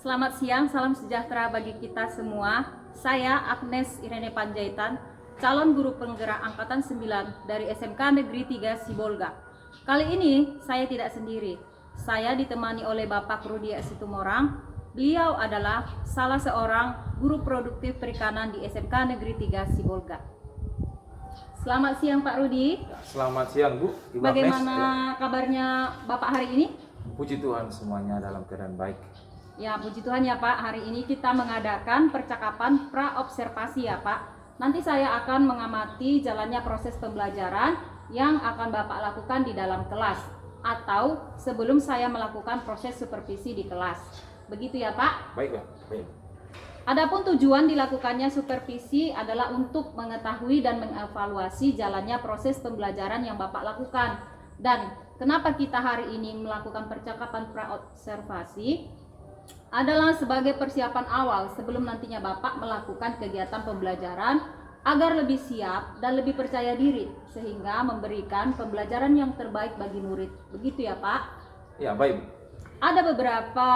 Selamat siang, salam sejahtera bagi kita semua. Saya Agnes Irene Panjaitan, calon guru penggerak Angkatan 9 dari SMK Negeri 3 Sibolga. Kali ini saya tidak sendiri. Saya ditemani oleh Bapak Rudi Situmorang. Beliau adalah salah seorang guru produktif perikanan di SMK Negeri 3 Sibolga. Selamat siang Pak Rudi. Selamat siang Bu. Bagaimana kabarnya Bapak hari ini? Puji Tuhan semuanya dalam keadaan baik. Ya, puji Tuhan ya Pak, hari ini kita mengadakan percakapan pra-observasi ya Pak. Nanti saya akan mengamati jalannya proses pembelajaran yang akan Bapak lakukan di dalam kelas atau sebelum saya melakukan proses supervisi di kelas. Begitu ya Pak? Baik Pak. Baik. Adapun tujuan dilakukannya supervisi adalah untuk mengetahui dan mengevaluasi jalannya proses pembelajaran yang Bapak lakukan. Dan kenapa kita hari ini melakukan percakapan pra-observasi? Adalah sebagai persiapan awal sebelum nantinya Bapak melakukan kegiatan pembelajaran agar lebih siap dan lebih percaya diri sehingga memberikan pembelajaran yang terbaik bagi murid. Begitu ya Pak? Ya, baik. Ada beberapa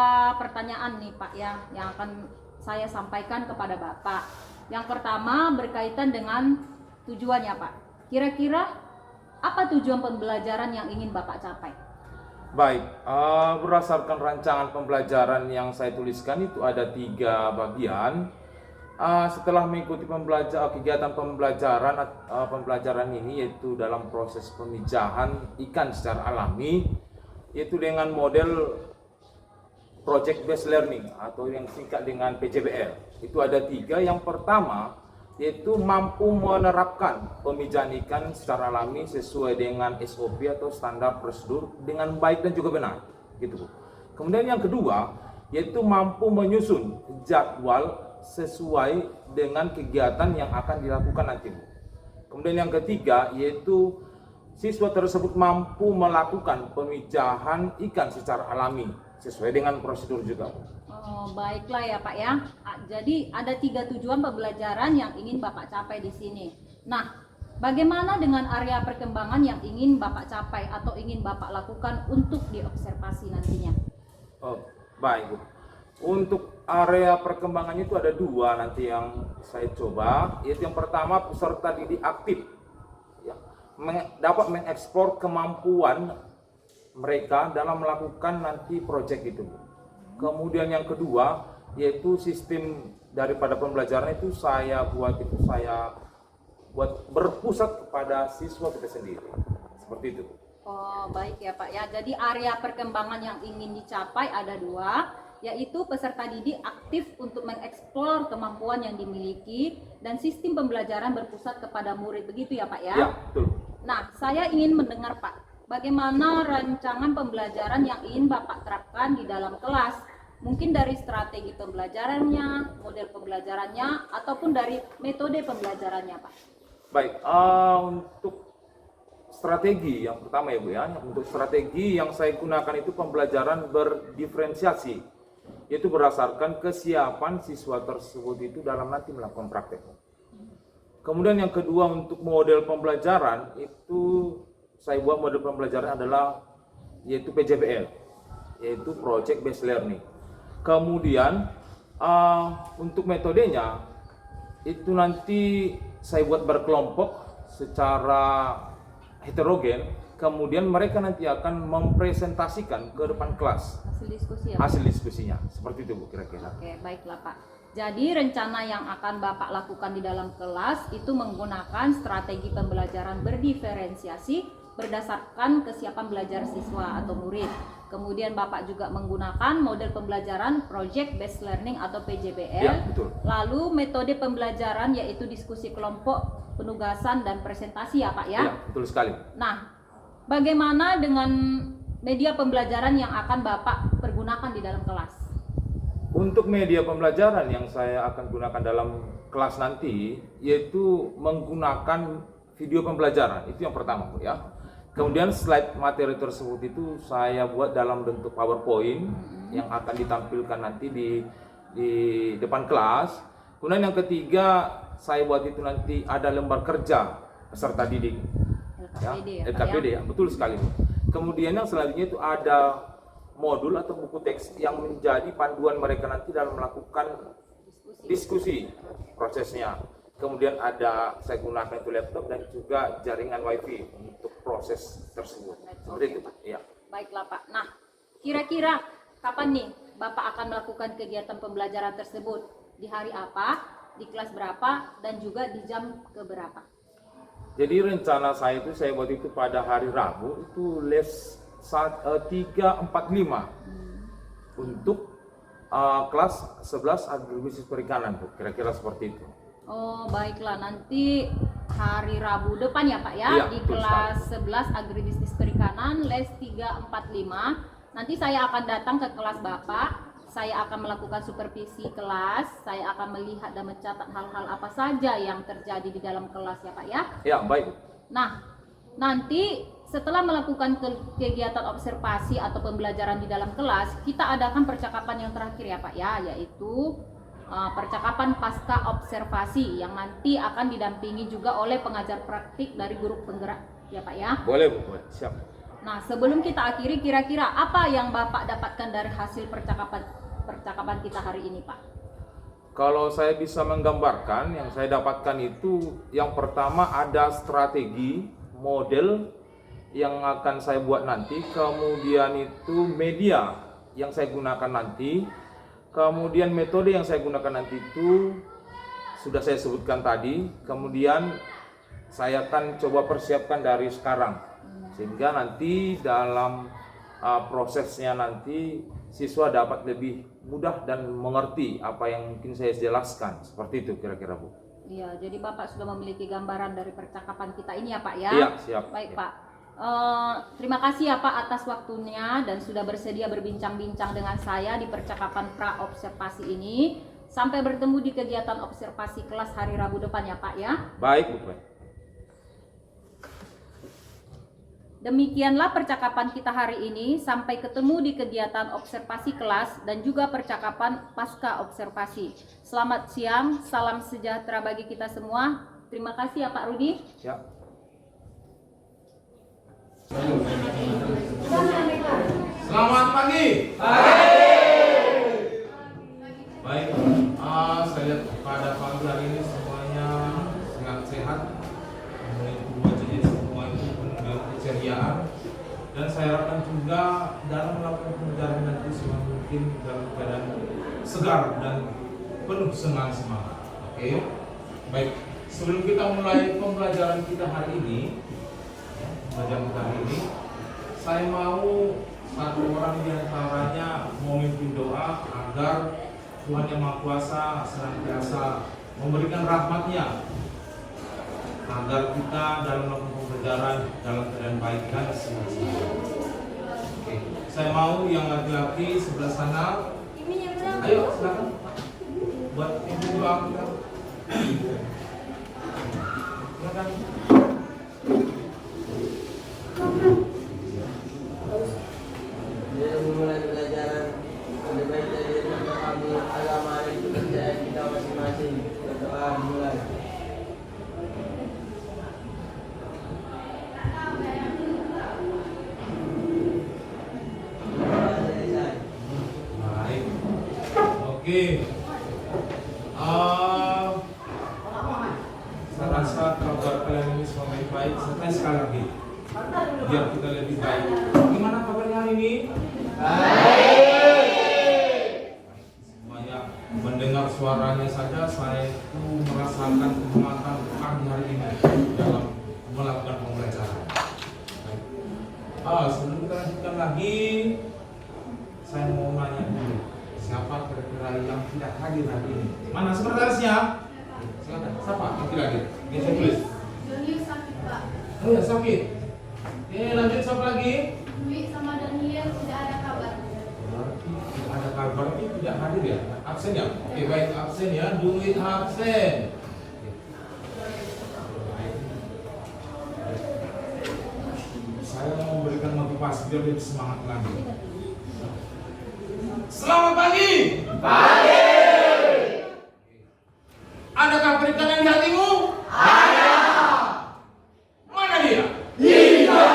pertanyaan nih Pak ya yang akan saya sampaikan kepada Bapak. Yang pertama berkaitan dengan tujuannya Pak. Kira-kira apa tujuan pembelajaran yang ingin Bapak capai? Baik, berdasarkan rancangan pembelajaran yang saya tuliskan itu ada 3 bagian. Setelah mengikuti kegiatan pembelajaran ini yaitu dalam proses pemijahan ikan secara alami, yaitu dengan model Project Based Learning atau yang singkat dengan PJBL. Itu ada 3. Yang pertama yaitu mampu menerapkan pemijahan ikan secara alami sesuai dengan SOP atau standar prosedur dengan baik dan juga benar, gitu Bu. Kemudian yang kedua yaitu mampu menyusun jadwal sesuai dengan kegiatan yang akan dilakukan nanti Bu. Kemudian yang ketiga yaitu siswa tersebut mampu melakukan pemijahan ikan secara alami sesuai dengan prosedur juga Bu. Oh, baiklah ya Pak ya. Jadi ada 3 tujuan pembelajaran yang ingin Bapak capai di sini. Nah, bagaimana dengan area perkembangan yang ingin Bapak capai atau ingin Bapak lakukan untuk diobservasi nantinya? Oh, baik Bu. Untuk area perkembangannya itu ada 2 nanti yang saya coba. Yaitu yang pertama peserta didik aktif ya, dapat mengeksplor kemampuan mereka dalam melakukan nanti proyek itu Bu. Kemudian yang kedua yaitu sistem daripada pembelajaran itu saya buat berpusat kepada siswa kita sendiri. Seperti itu. Oh, baik ya Pak ya. Jadi area perkembangan yang ingin dicapai ada 2, yaitu peserta didik aktif untuk mengeksplor kemampuan yang dimiliki dan sistem pembelajaran berpusat kepada murid. Begitu ya Pak ya? Ya, betul. Nah, saya ingin mendengar Pak, bagaimana rancangan pembelajaran yang ingin Bapak terapkan di dalam kelas? Mungkin dari strategi pembelajarannya, model pembelajarannya, ataupun dari metode pembelajarannya Pak. Baik, untuk strategi yang pertama ya Bu ya, untuk strategi yang saya gunakan itu pembelajaran berdiferensiasi, yaitu berdasarkan kesiapan siswa tersebut itu dalam nanti melakukan praktek. Kemudian yang kedua untuk model pembelajaran itu saya buat model pembelajaran adalah yaitu PJBL, yaitu Project Based Learning. Kemudian untuk metodenya itu nanti saya buat berkelompok secara heterogen. Kemudian mereka nanti akan mempresentasikan ke depan kelas Hasil diskusi ya? Hasil diskusinya. Seperti itu Bu kira-kira. Oke, baiklah Pak. Jadi rencana yang akan Bapak lakukan di dalam kelas itu menggunakan strategi pembelajaran berdiferensiasi berdasarkan kesiapan belajar siswa atau murid. Kemudian Bapak juga menggunakan model pembelajaran Project Based Learning atau PJBL. Ya, betul. Lalu metode pembelajaran yaitu diskusi kelompok, penugasan dan presentasi ya Pak ya? Ya, betul sekali. Nah, bagaimana dengan media pembelajaran yang akan Bapak pergunakan di dalam kelas? Untuk media pembelajaran yang saya akan gunakan dalam kelas nanti yaitu menggunakan video pembelajaran. Itu yang pertama Bu ya. Kemudian slide materi tersebut itu saya buat dalam bentuk PowerPoint yang akan ditampilkan nanti di depan kelas. Kemudian yang ketiga saya buat itu nanti ada lembar kerja peserta didik. LKPD ya, LKPD ya, betul sekali Bu. Kemudian yang selanjutnya itu ada modul atau buku teks yang menjadi panduan mereka nanti dalam melakukan diskusi prosesnya. Kemudian saya gunakan itu laptop dan juga jaringan wifi untuk proses tersebut. Seperti itu, Pak. Ya. Baiklah Pak. Nah, kira-kira kapan nih Bapak akan melakukan kegiatan pembelajaran tersebut? Di hari apa, di kelas berapa, dan juga di jam keberapa? Jadi rencana saya buat itu pada hari Rabu itu les 345 untuk kelas 11 agribisnis perikanan, Bu. Kira-kira seperti itu. Oh, baiklah. Nanti hari Rabu depan ya Pak ya, Iya, di betul kelas 11 agribisnis perikanan les 345. Nanti saya akan datang ke kelas Bapak. Saya akan melakukan supervisi kelas. Saya akan melihat dan mencatat hal-hal apa saja yang terjadi di dalam kelas ya Pak ya. Ya, baik. Nah, nanti setelah melakukan kegiatan observasi atau pembelajaran di dalam kelas, kita adakan percakapan yang terakhir ya Pak ya, yaitu percakapan pasca observasi yang nanti akan didampingi juga oleh pengajar praktik dari guru penggerak ya Pak ya. Boleh, Bu. Siap. Nah, sebelum kita akhiri, kira-kira apa yang Bapak dapatkan dari hasil percakapan kita hari ini Pak? Kalau saya bisa menggambarkan, yang saya dapatkan itu yang pertama ada strategi model yang akan saya buat nanti, kemudian itu media yang saya gunakan nanti, kemudian metode yang saya gunakan nanti itu sudah saya sebutkan tadi, kemudian saya akan coba persiapkan dari sekarang sehingga nanti dalam prosesnya nanti siswa dapat lebih mudah dan mengerti apa yang mungkin saya jelaskan. Seperti itu kira-kira, Bu. Iya, jadi Bapak sudah memiliki gambaran dari percakapan kita ini ya Pak ya. Iya, siap. Baik Ya. Pak. Terima kasih ya Pak atas waktunya dan sudah bersedia berbincang-bincang dengan saya di percakapan pra-observasi ini. Sampai bertemu di kegiatan observasi kelas hari Rabu depan ya Pak ya. Baik, Bu. Demikianlah percakapan kita hari ini. Sampai ketemu di kegiatan observasi kelas dan juga percakapan pasca observasi. Selamat siang, salam sejahtera bagi kita semua. Terima kasih ya Pak Rudi. Siap. Selamat pagi. Baik, saya lihat pada pagi hari ini semuanya sangat sehat, memiliki semua itu penuh dengan keceriaan, dan saya harapkan juga dalam melakukan pembelajaran nanti semakin dalam keadaan segar dan penuh semangat. Oke, baik. Sebelum kita mulai pembelajaran kita hari ini, saya mau satu orang di antaranya memimpin doa agar Tuhan Yang Maha Kuasa senantiasa memberikan rahmat-Nya agar kita dalam melakukan pembelajaran dalam keadaan baik dan sehat. Oke, saya mau yang laki-laki sebelah sana. Ayo silakan buat ibu doa kita. Silakan. Dalam memulai pelajaran, lebih baik dari kami agama dan kepercayaan kita masing-masing. Berdoa dimulai. Baik. Oke. Saya rasa kabar kalian ini semua baik-baik. Sekali lagi, biar kita lebih baik. Gimana kabarnya hari ini? Semuanya mendengar suaranya saja saya itu merasakan kehormatan pagi hari ini dalam melakukan pembelajaran. Sebelum kita lanjutkan lagi, saya mau nanya dulu, siapa kira-kira yang tidak hadir hari ini? Mana sekretarisnya? Silakan. Siapa yang tidak hadir? Ini saya tulis. Doni sakit Pak. Oh ya, sakit. Lanjut, siapa lagi? Dwi sama Daniel tidak ada kabar. Berarti tidak ada kabar, ini tidak hadir ya? Absen ya? Oke, baik, absen ya. Duit absen. Saya mau memberikan motivasi biar lebih semangat lagi. Selamat pagi. Pagi. Adakah perikanan di hatimu? Ada. Mana dia? Tidak.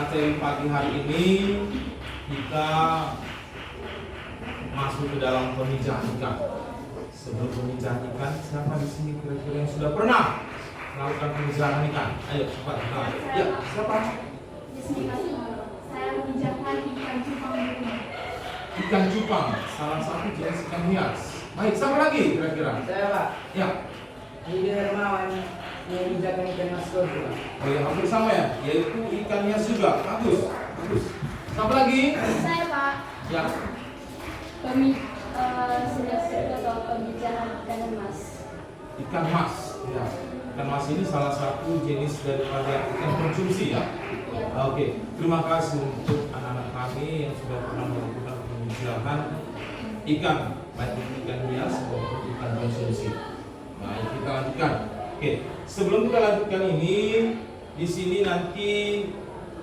materi pagi hari ini kita masuk ke dalam pemijahan ikan. Sebelum pemijahan ikan, siapa di sini kira-kira yang sudah pernah melakukan pemijahan ikan? Ayo cepat. Ya, siapa? Bismillahirrahmanirrahim. Saya memijahkan ikan cupang di rumah. Ikan cupang, salah satu jenis ikan hias. Baik, siapa lagi kira-kira? Saya Pak, Ya, Yudi Hermawan menginjakan ikan maskot Pak. oh ya, hampir sama ya, yaitu ikan hias juga. Bagus. Siapa lagi? Saya Pak, Ya, sudah atau pembicaraan ikan emas. ikan mas. Ya, ikan mas ini salah satu jenis daripada ikan konsumsi ya. Oke, terima kasih untuk anak-anak kami yang sudah pernah melakukan pemijahan ikan, baik itu ikan hias maupun ikan konsumsi. Baik, kita lanjutkan. Oke, sebelum kita lanjutkan ini, di sini nanti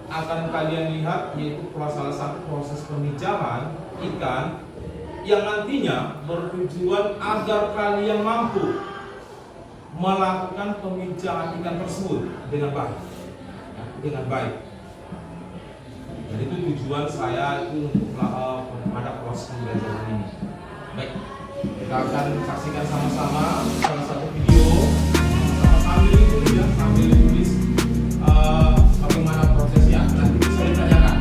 akan kalian lihat yaitu salah satu proses pemijahan ikan yang nantinya bertujuan agar kalian mampu melakukan pemijahan ikan tersebut dengan baik. Ya, dengan baik. Jadi itu tujuan saya itu untuk pada proses pembelajaran ini. Baik, kita akan saksikan sama-sama salah satu video sambil ditulis ya, sambil ditulis bagaimana prosesnya. Nanti bisa ditanyakan.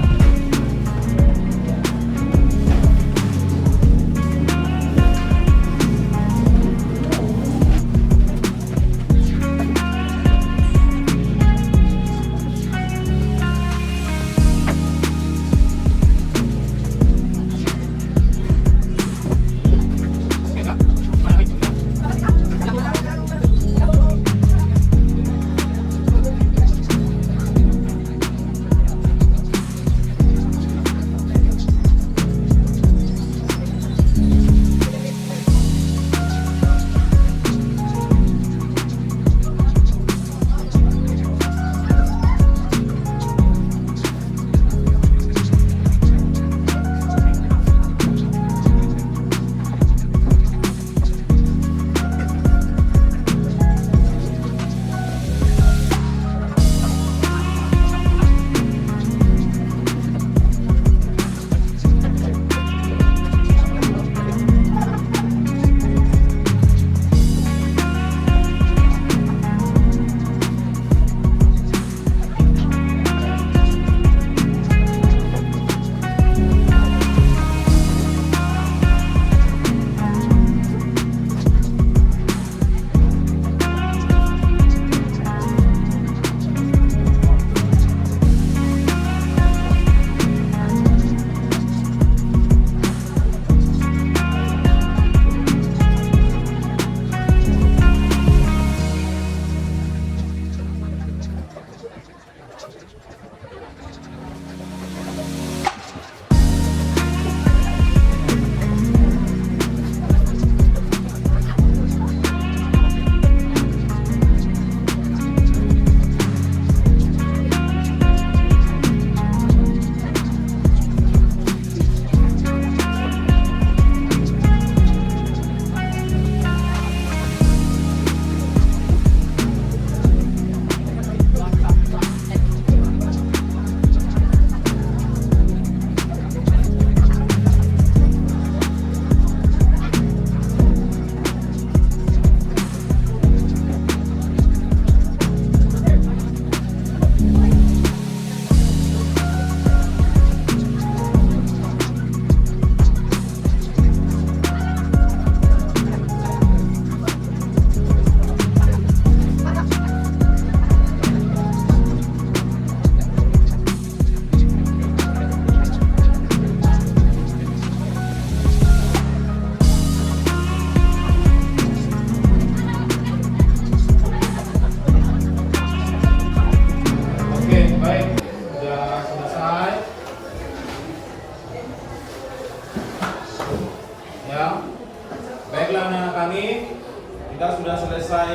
Kita sudah selesai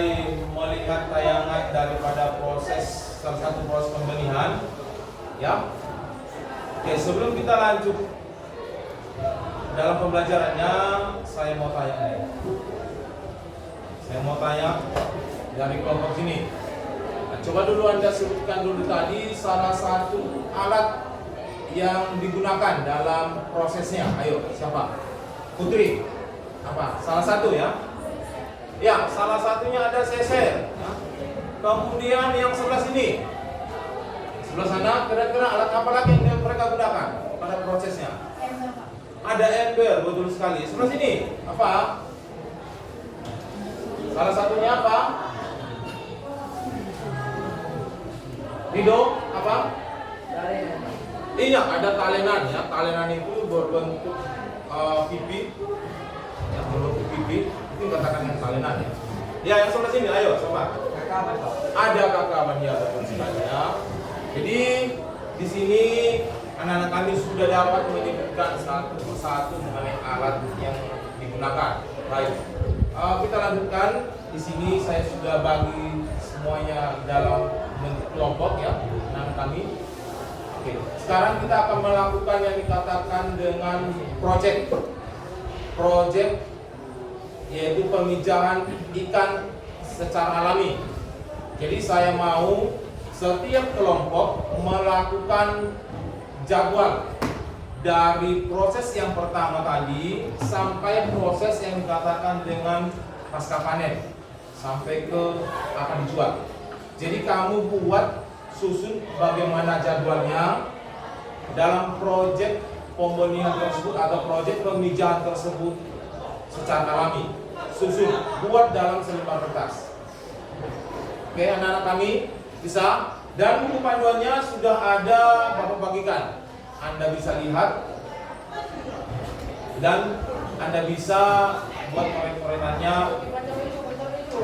melihat tayangan daripada proses salah satu proses pembenihan, ya. Oke, sebelum kita lanjut dalam pembelajarannya, saya mau tanya dari kelompok sini. Nah, coba dulu Anda sebutkan dulu tadi salah satu alat yang digunakan dalam prosesnya. Ayo, siapa? Putri. Apa? Salah satu ya? Ya, salah satunya ada seser. Kemudian yang sebelah sini. Sebelah sana kira-kira alat apa lagi yang mereka gunakan pada prosesnya? Ember, Pak. Ada ember, betul sekali. Sebelah sini, apa? Salah satunya apa? Rido, apa? Iya, ada talenan ya. Talenan itu berbentuk pipi, yang berbentuk pipi. Itu katakan yang talenan ya. Ya, yang sebelah sini, ayo, sobat. Ada kakaban ya, betul sekali ya. Jadi di sini anak-anak kami sudah dapat menyebutkan satu persatu mengenai alat yang digunakan. Baik, kita lanjutkan. Di sini saya sudah bagi semuanya dalam bentuk kelompok ya, anak-anak kami. Oke, sekarang kita akan melakukan yang dikatakan dengan project, yaitu pemijahan ikan secara alami. Jadi saya mau setiap kelompok melakukan jadwal dari proses yang pertama tadi sampai proses yang dikatakan dengan pasca panen sampai ke akan dijual. Jadi kamu buat susun bagaimana jadwalnya dalam proyek pembenihan tersebut atau proyek pemijahan tersebut secara alami. Susun, buat dalam selembar kertas. Oke, anak-anak kami bisa, dan buku panduannya sudah ada Bapak bagikan. Anda bisa lihat dan Anda bisa buat korek-korekannya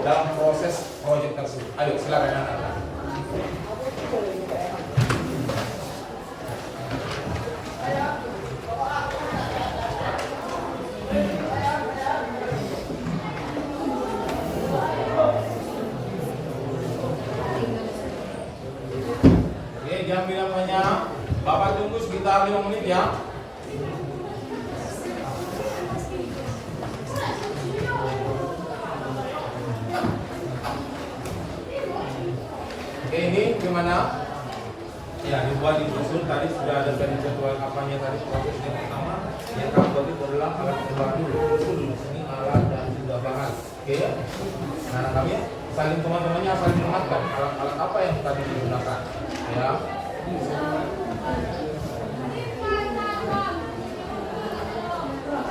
dalam proses proyek tersebut. Ayo silakan anak-anak. Jam bilang banyak, Bapak tunggu sekitar 5 menit ya. Oke, ini gimana? Ya, dibuat disusun tadi sudah ada dari jadwal kapannya tadi proses yang pertama. Yang kedua itu adalah alat pembantu. Susun di sini alat dan juga bahan. Oke ya. Nah, kami saling teman-temannya saling mengingatkan alat-alat apa yang tadi digunakan. Ya.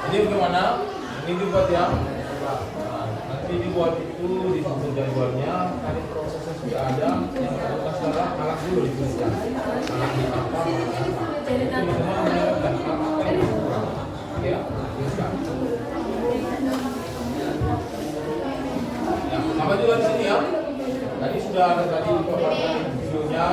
Ini bagaimana? Ini dibuat ya. Nah, nanti dibuat itu disusun jadwalnya. Tadi prosesnya sudah ada. Yang kedua adalah alat dulu dituliskan. Alat di apa? Teman-teman mengingatkan apa yang kurang. Ya, tuliskan. Ya, sama juga di sini ya. Tadi sudah ada tadi paparan videonya.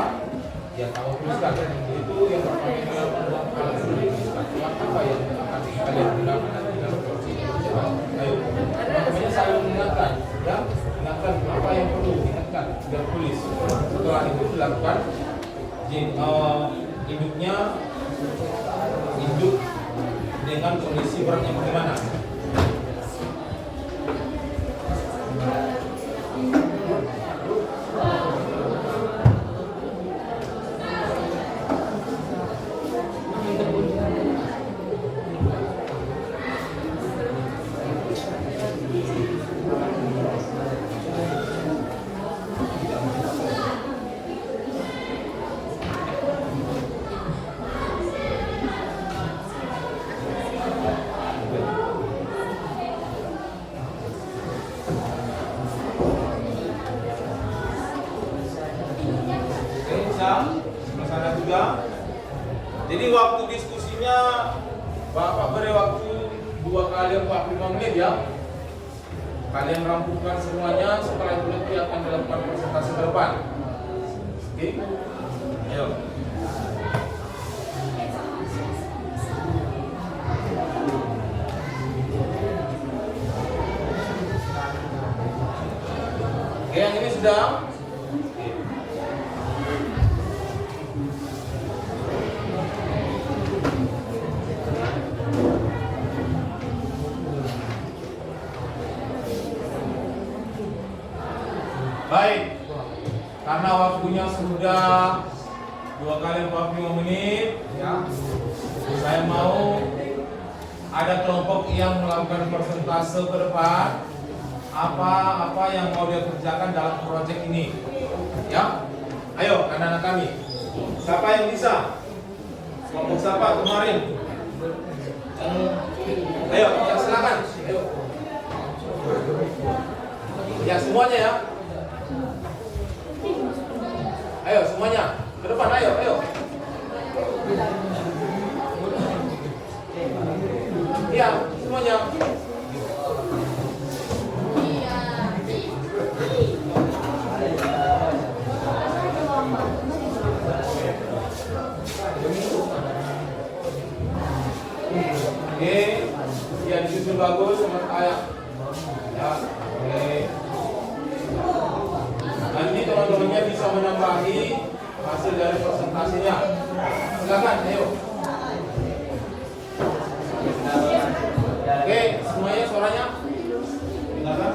Ya, kamu tuliskan itu yang pertama alat dulu dituliskan. Apa yang akan kalian gunakan nanti dalam proses ini? Ayo, teman-temannya saling mengingatkan, ya, ingatkan apa yang perlu diingatkan, biar tulis. Setelah itu dilakukan induknya, induk dengan kondisi beratnya bagaimana? Sebelah sana juga. Jadi waktu diskusinya Bapak beri waktu 2 kali 45 menit ya. Kalian rampungkan semuanya, setelah itu nanti akan dilakukan presentasi ke depan. Oke? Ayo. Oke, yang ini sudah. Baik. karena waktunya sudah 2 kali 45 menit ya. Saya mau ada kelompok yang melakukan persentase ke depan apa yang mau dia kerjakan dalam proyek ini ya. Ayo anak-anak kami, siapa yang bisa? Kelompok siapa kemarin? Ayo, ya silakan. Ayo. Ya semuanya ya. Ayo semuanya ke depan, ayo. Iya, semuanya. Oke, ya disusun bagus sama kayak ya. Oke. Nanti teman-temannya bisa menambahi hasil dari presentasinya. Silakan, ayo. Oke, semuanya suaranya. Silakan.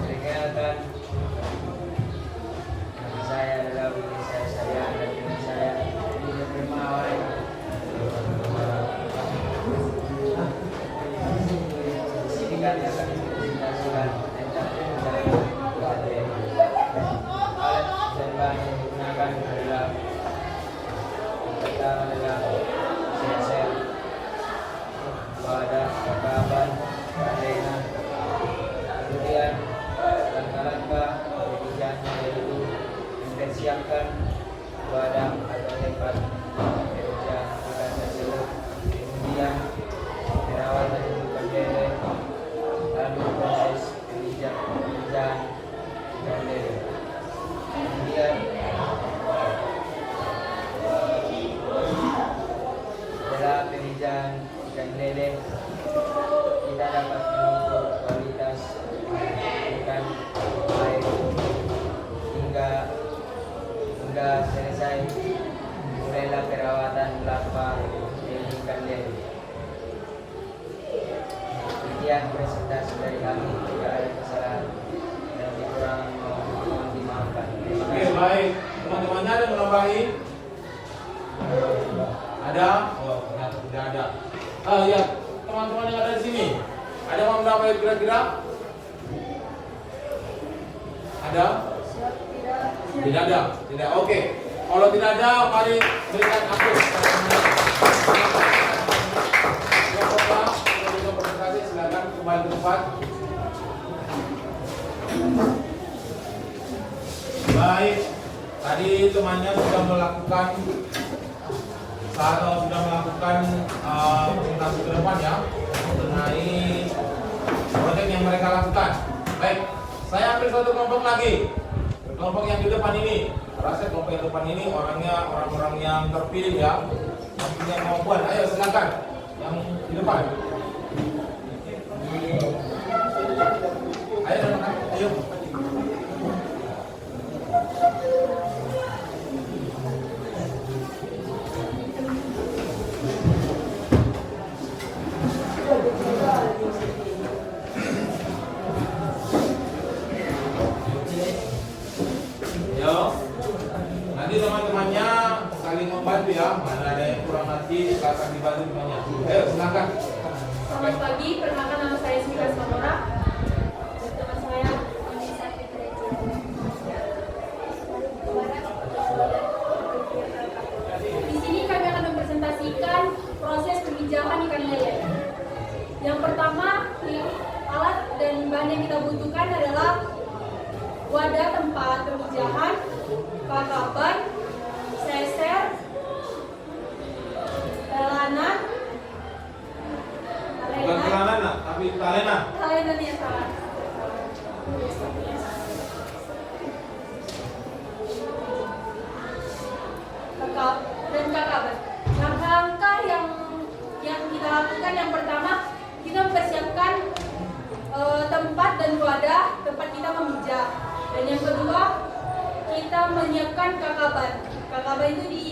Perkenalkan, nama saya adalah Willy saya dan dengan saya Willy Permawan. Di sini kami akan mempresentasikan tentang pembelajaran alat dan bahan yang digunakan adalah yang pertama adalah sensor, wadah, kaban, kalena. Kemudian langkah-langkah penelitiannya yaitu mempersiapkan wadah atau tempat kerja akan tersebut, kemudian perawatan untuk bendera, lalu proses penelitian dan lele. Kemudian setelah penelitian ikan lele, kita dapat mengukur kualitas ikan air hingga selesai. Mulailah perawatan larva dari ikan lele. Sekian presentasi dari kami. Jika ada kesalahan dan kekurangan mohon dimaafkan. Terima Oke, kasih. baik. Teman-temannya ada yang menambahi? Ada? Oh, ternyata tidak ada. Ya, teman-teman yang ada di sini, ada yang mau menambahi kira-kira? Ada? Tidak ada. Tidak. Oke. Kalau tidak ada, mari berikan aplaus. Yang pertama, untuk presentasi silakan kembali ke tempat. Baik. Tadi temannya sudah melakukan presentasi ke depan ya mengenai proyek yang mereka lakukan. Baik, saya ambil satu kelompok lagi. Kelompok yang di depan ini, rasa kelompok yang depan ini orang-orang yang terpilih ya, yang punya kemampuan. Ayo silakan yang di depan. Ayo teman-teman, ayo. Nanti teman-temannya saling membantu ya. Mana ada yang kurang nanti akan dibantu temannya. Ayo silakan. Selamat pagi, perkenalkan nama saya Smika Sonora. Dan teman saya Anissa Fitri. Di sini kami akan mempresentasikan proses pemijahan ikan lele. Yang pertama, alat dan bahan yang kita butuhkan adalah wadah tempat pemijahan, kakaban, seser, telanan, Bukan kelana, tapi talena. telanan yang salah. Dan kakaban. Langkah-langkah yang kita lakukan, yang pertama kita mempersiapkan tempat dan wadah tempat kita memijah. Dan yang kedua, kita menyiapkan kakaban. Kakaban itu di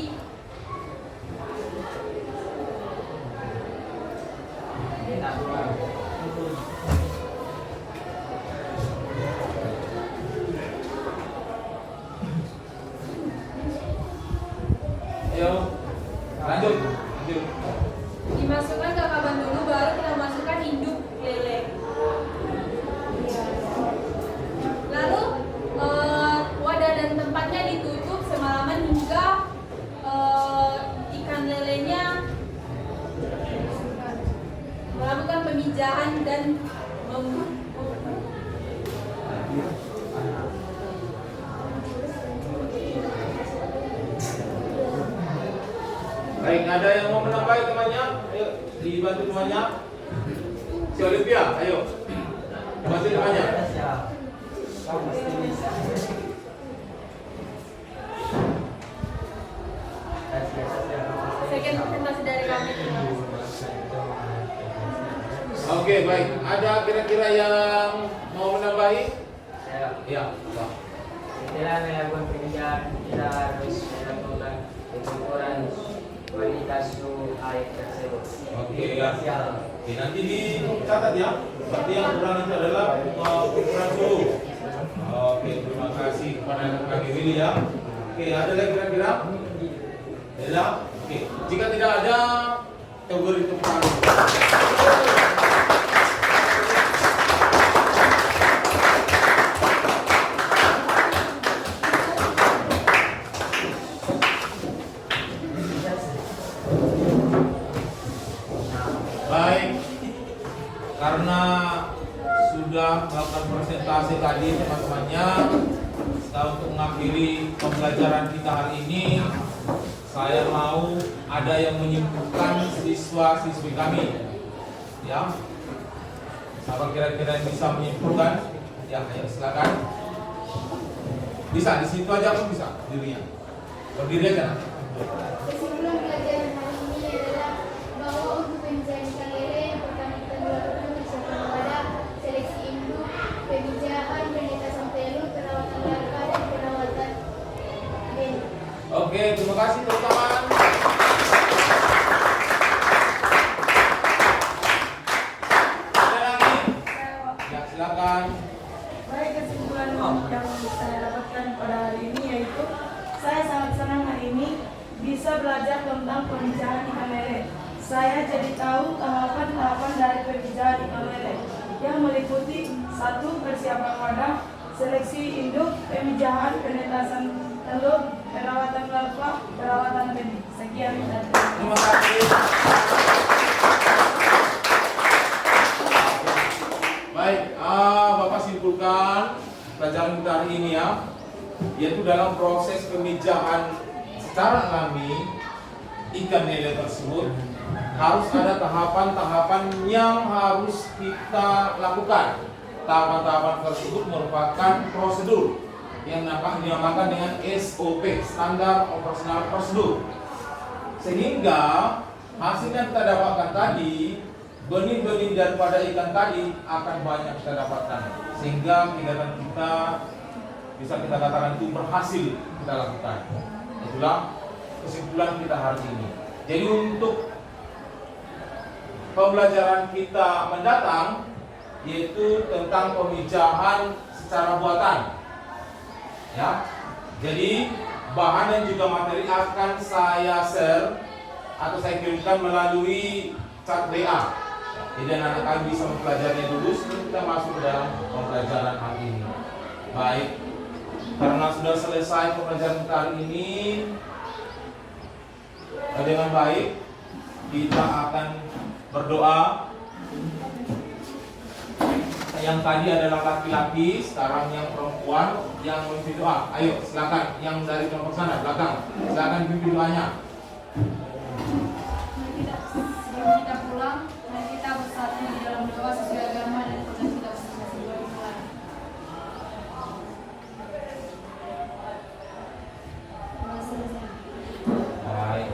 Baik, ada yang mau menambahi temannya? Ayo, dibantu temannya. Si Olivia, ayo. Bantu temannya. Sekian informasi dari kami. Terima kasih. Oke, baik. Ada kira-kira yang mau menambahi? Saya Iya. setelah melakukan pekerjaan kita harus melakukan pengukuran kualitas suhu air tersebut. Oke, ya. Siap. Oke, nanti dicatat ya. Berarti yang kurang itu adalah ukuran suhu. Oke, terima kasih kepada Kak Willy ya. Oke, ada lagi kira-kira? Ada? Oke, jika tidak ada, kita beri tepuk tangan. Baik, karena sudah melakukan presentasi tadi teman-temannya, untuk mengakhiri pembelajaran kita hari ini, saya mau ada yang menyimpulkan siswa-siswi kami. Ya, siapa kira-kira yang bisa menyimpulkan? Ya, ayo silakan. Bisa di situ aja pun bisa dirinya. Berdiri aja. Kesimpulan pelajaran hari ini adalah bahwa untuk pemijahan ikan lele yang pertama kita melakukan persiapan wadah, seleksi induk, pemijahan, penetasan telur, perawatan larva dan perawatan benih. Oke, terima kasih teman-teman. Ada lagi? Ya, silakan. Baik, kesimpulan yang saya dapatkan pada hari ini yaitu saya sangat senang hari ini bisa belajar tentang pemijahan ikan lele. Saya jadi tahu tahapan-tahapan dari pemijahan ikan lele yang meliputi 1. Persiapan wadah, seleksi induk, pemijahan, penetasan telur, perawatan larva, perawatan benih. Sekian dan Terima kasih. Baik, Bapak simpulkan pelajaran kita hari ini ya, yaitu dalam proses pemijahan secara alami ikan lele tersebut harus ada tahapan-tahapan yang harus kita lakukan. Tahapan-tahapan tersebut merupakan prosedur yang dinamakan dengan SOP, Standar Operasional Prosedur. Sehingga hasil yang kita dapatkan tadi, benih-benih daripada ikan tadi akan banyak kita dapatkan. Sehingga kegiatan kita bisa kita katakan itu berhasil kita lakukan. Itulah kesimpulan kita hari ini. Jadi untuk pembelajaran kita mendatang yaitu tentang pemijahan secara buatan. Ya. Jadi bahan dan juga materi akan saya share atau saya kirimkan melalui chat WA. Jadi anak kami bisa mempelajarinya dulu sebelum kita masuk ke dalam pembelajaran hari ini. Baik. Karena sudah selesai pembelajaran kita hari ini dengan baik, kita akan berdoa. Yang tadi adalah laki-laki, sekarang yang perempuan yang memimpin doa. Ayo, silakan yang dari kelompok sana belakang, silakan pimpin doanya. Mari kita sebelum kita pulang, mari kita bersatu di dalam doa sesuai agama dan program kita masing-masing. Dimulai. Baik.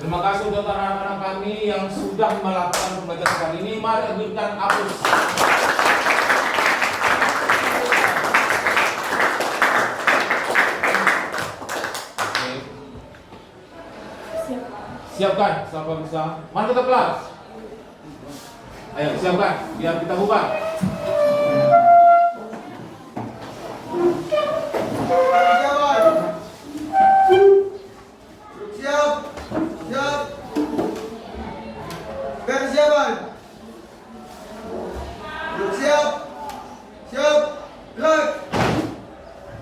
Terima kasih untuk anak-anak kami yang sudah melakukan pembelajaran kali ini. Mari berikan aplaus. Oke. Siapkan, siapa bisa? Mana kita kelas? Ayo siapkan, biar kita bubar. Siap, siap, persiapan, duduk siap, siap, gerak,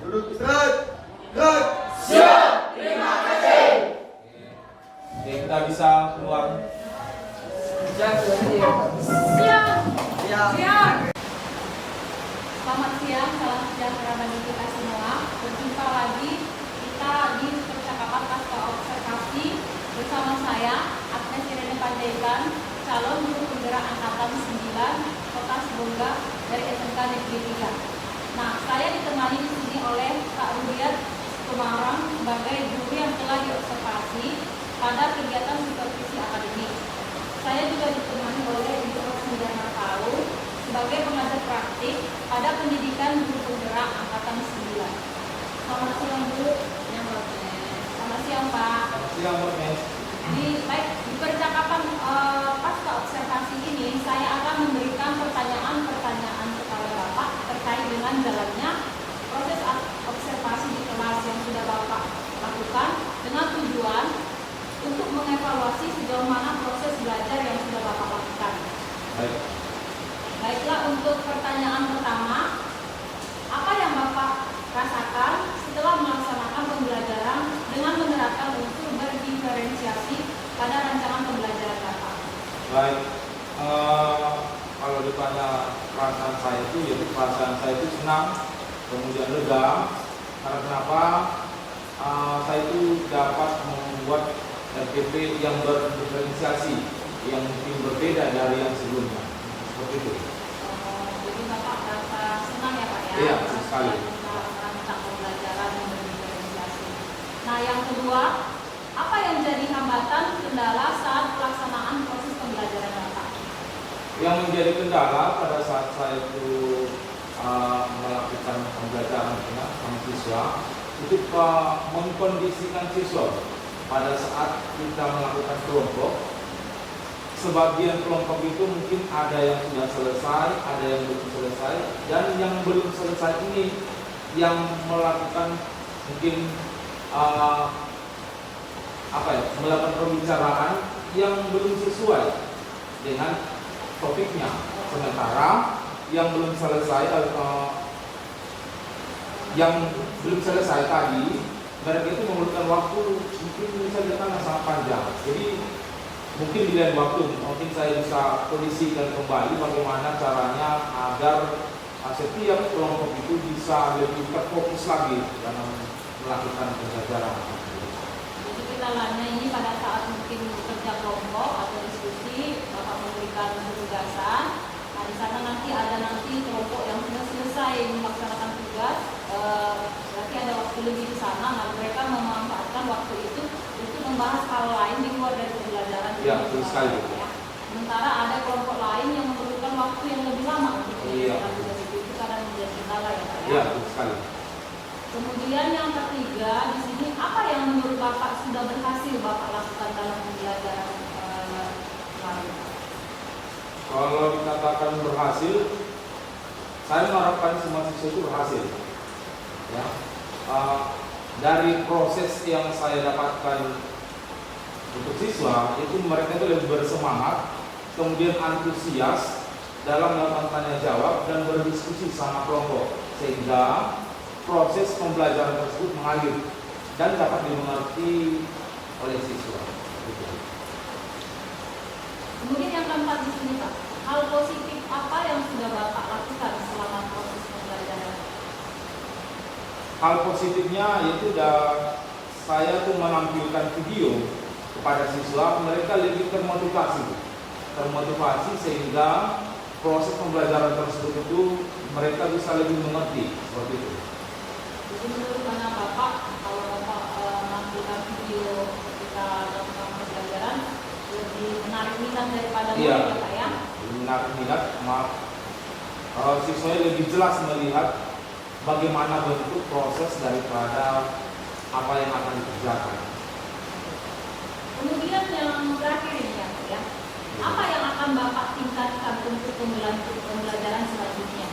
duduk istirahat, gerak. Oke, kita bisa keluar. Siap. Selamat siang, salam sejahtera bagi kita semua. Berjumpa lagi kita di percakapan pasca observasi Bersama saya, Agnes Irene Panjaitan, calon guru penggerak angkatan 9 Kota Sibolga dari SMK Negeri 3. Nah, saya ditemani di sini oleh Kak Rudiat Kemarang sebagai guru yang telah diobservasi pada kegiatan supervisi akademik. Saya juga ditemani oleh Ibu Rosmiana Paul sebagai pengajar praktik pada pendidikan guru penggerak angkatan 9. Selamat siang Bu. Selamat siang Pak. Selamat siang, Mbak Mes. Di percakapan pasca observasi ini, saya akan memberikan pertanyaan-pertanyaan kepada Bapak terkait dengan jalannya proses observasi di kelas yang sudah Bapak lakukan dengan tujuan untuk mengevaluasi sejauh mana proses belajar yang sudah Bapak lakukan. Baik. Baiklah, untuk pertanyaan pertama, apa yang Bapak rasakan setelah melaksanakan pembelajaran dengan menerapkan unsur berdiferensiasi pada rancangan pembelajaran Bapak? Baik. Kalau ditanya perasaan saya itu, yaitu perasaan saya itu senang, kemudian lega. Karena kenapa? Saya itu dapat membuat RPP yang berdiferensiasi, yang mungkin berbeda dari yang sebelumnya. Seperti itu. Jadi Bapak merasa senang ya Pak ya? Iya, sekali. Tentang pembelajaran yang berdiferensiasi. Nah, yang kedua, apa yang jadi hambatan kendala saat pelaksanaan proses pembelajaran Bapak? Yang menjadi kendala pada saat saya itu melakukan pembelajaran dengan sama siswa, itu mengkondisikan siswa pada saat kita melakukan kelompok. Sebagian kelompok itu mungkin ada yang sudah selesai, ada yang belum selesai, dan yang belum selesai ini yang melakukan mungkin melakukan pembicaraan yang belum sesuai dengan topiknya. Sementara yang belum selesai tadi, mereka itu memerlukan waktu mungkin bisa dikatakan sangat panjang. Jadi mungkin di lain waktu mungkin saya bisa kondisikan kembali bagaimana caranya agar setiap kelompok itu bisa lebih terfokus lagi dalam melakukan pembelajaran. Jadi kendalanya ini pada saat mungkin bekerja kelompok atau diskusi, Bapak memberikan tugasan. Nah, di sana nanti ada kelompok yang sudah selesai melaksanakan tugas, berarti ada waktu lebih di sana. Nah, mereka memanfaatkan waktu itu untuk membahas hal lain di luar dari pembelajaran. Ya, betul sekali. Ya. Sementara ada kelompok lain yang memerlukan waktu yang lebih lama untuk menyelesaikan tugas itu kadang menjadi kendala ya Pak ya. Iya, betul sekali. Kemudian yang ketiga di sini, apa yang menurut Bapak sudah berhasil Bapak lakukan dalam pembelajaran kemarin? Kalau dikatakan berhasil, saya mengharapkan semua siswa itu berhasil. Ya. Dari proses yang saya dapatkan untuk siswa itu mereka itu lebih bersemangat, kemudian antusias dalam melakukan tanya jawab dan berdiskusi sama kelompok, sehingga proses pembelajaran tersebut mengalir dan dapat dimengerti oleh siswa. Kemudian yang keempat di sini Pak, hal positif apa yang sudah Bapak lakukan selama proses pembelajaran? Hal positifnya yaitu saya tuh menampilkan video kepada siswa, mereka lebih termotivasi sehingga proses pembelajaran tersebut itu mereka bisa lebih mengerti seperti itu. Jadi menurut pandangan Bapak, kalau Bapak menampilkan video ketika melakukan pembelajaran lebih menarik minat daripada murid ya Pak ya? Menarik minat, siswanya lebih jelas melihat bagaimana bentuk proses daripada apa yang akan dikerjakan. Kemudian yang terakhir ini ya Pak ya, apa yang akan Bapak tingkatkan untuk pembelajaran selanjutnya?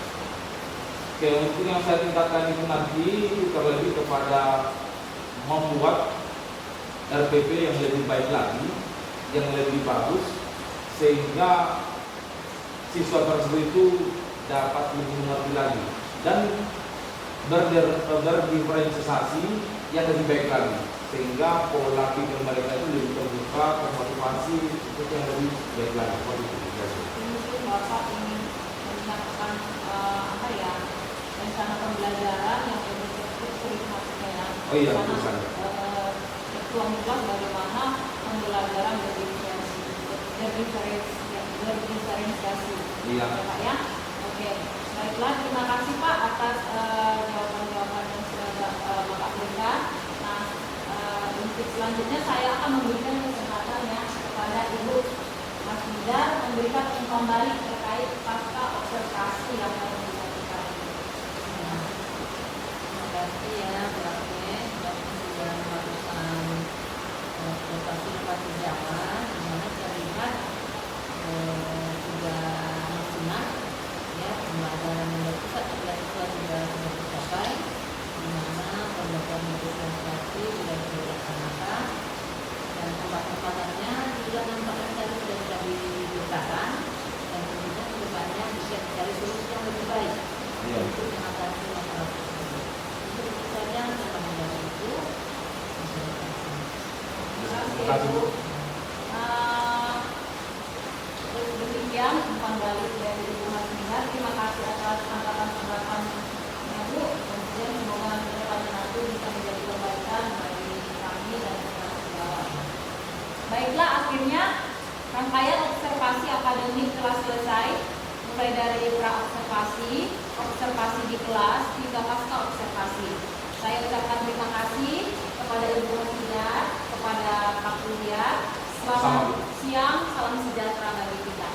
Oke, untuk yang saya tingkatkan itu nanti terlebih kepada membuat RPP yang lebih baik lagi, yang lebih bagus, sehingga siswa tersebut itu dapat lebih mengerti lagi dan berdiferensiasi yang lebih baik lagi, sehingga pola pikir mereka itu lebih terbuka, termotivasi untuk yang lebih baik lagi. Mungkin Bapak ingin menyiapkan rencana pembelajaran yang lebih terstruktur maksudnya ya. Oh iya, tertuang jelas bagaimana pembelajaran berdiferensiasi. Iya. Ya, Pak ya. Oke. Baiklah, terima kasih Pak atas jawaban-jawaban yang sudah Bapak berikan. Nah, untuk selanjutnya saya akan memberikan kesempatan ya kepada Ibu Mas Nidar memberikan umpan balik terkait pasca observasi yang telah dilakukan. Terima kasih ya Bu Agnes sudah melakukan observasi jalan di mana terlihat sudah maksimal ya pembelajaran yang berpusat pada siswa sudah tercapai di mana pembelajaran berdiferensiasi sudah dilaksanakan dan tempat-tempatannya juga nampaknya tadi sudah dipetakan dan tentunya kedepannya bisa dicari solusi yang lebih baik untuk mengatasi masalah tersebut. Itu saja tentang dari itu. Terima kasih Bu. Demikian umpan balik dari Ibu Mas Nidar. Terima kasih atas tanggapan-tanggapannya Bu. Kemudian semoga kedepannya nanti bisa menjadi kebaikan bagi kami dan siswa. Baiklah, akhirnya rangkaian observasi akademik telah selesai, mulai dari pra-observasi, observasi di kelas, hingga pasca observasi. Saya ucapkan terima kasih kepada Ibu Mas Nidar, kepada Pak Kuliah. Selamat siang, salam sejahtera bagi kita.